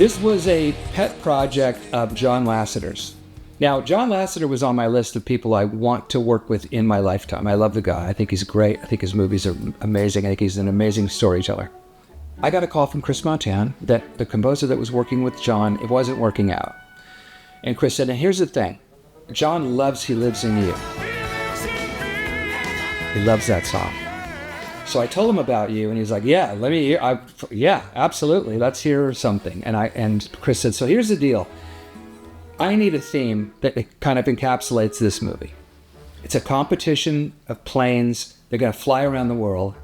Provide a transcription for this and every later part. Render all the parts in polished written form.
This was a pet project of John Lasseter's. Now, John Lasseter was on my list of people I want to work with in my lifetime. I love the guy. I think he's great. I think his movies are amazing. I think he's an amazing storyteller. I got a call from Chris Montan that the composer that was working with John, it wasn't working out. And Chris said, and here's the thing. John loves He Lives in You. He loves that song. So I told him about you, and he's like, yeah, let me hear. Yeah, absolutely. Let's hear something. And Chris said, so here's the deal. I need a theme that kind of encapsulates this movie. It's a competition of planes. They're going to fly around the world.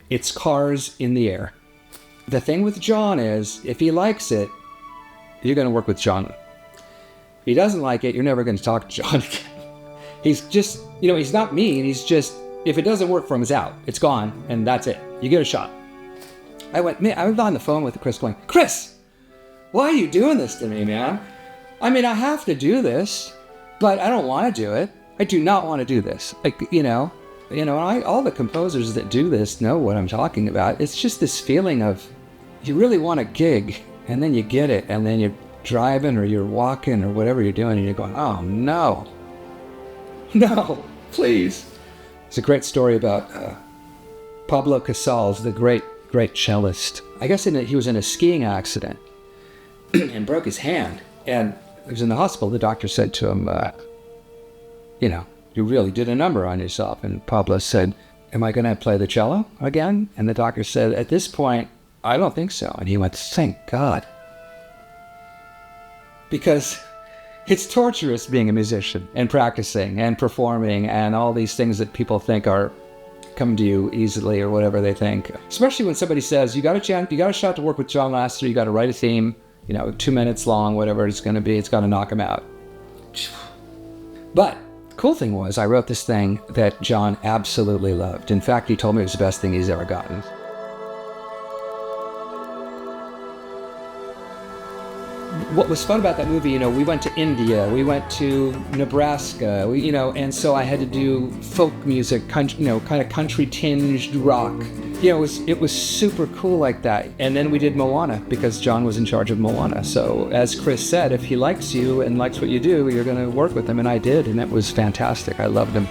It's cars in the air. The thing with John is, if he likes it, you're going to work with John. If he doesn't like it, you're never going to talk to John again. He's just, he's not mean. He's just, if it doesn't work for him, it's out. It's gone, and that's it. You get a shot. I was on the phone with Chris going, Chris, why are you doing this to me, man? I mean, I have to do this, but I don't want to do it. I do not want to do this. All the composers that do this know what I'm talking about. It's just this feeling of you really want a gig, and then you get it, and then you're driving or you're walking or whatever you're doing, and you're going, oh, no, please. It's a great story about Pablo Casals, the great cellist. I guess he was in a skiing accident and broke his hand. And he was in the hospital. The doctor said to him, you really did a number on yourself. And Pablo said, am I going to play the cello again? And the doctor said, at this point, I don't think so. And he went, thank God. Because it's torturous being a musician and practicing and performing and all these things that people think are come to you easily or whatever they think. Especially when somebody says, you got a shot to work with John Lasseter, you got to write a theme, 2 minutes long, whatever it's going to be, it's got to knock him out. But the cool thing was I wrote this thing that John absolutely loved. In fact, he told me it was the best thing he's ever gotten. What was fun about that movie, we went to India, we went to Nebraska, and so I had to do folk music, kind of country-tinged rock. It was super cool like that. And then we did Moana, because John was in charge of Moana. So as Chris said, if he likes you and likes what you do, you're going to work with him, and I did, and it was fantastic. I loved him.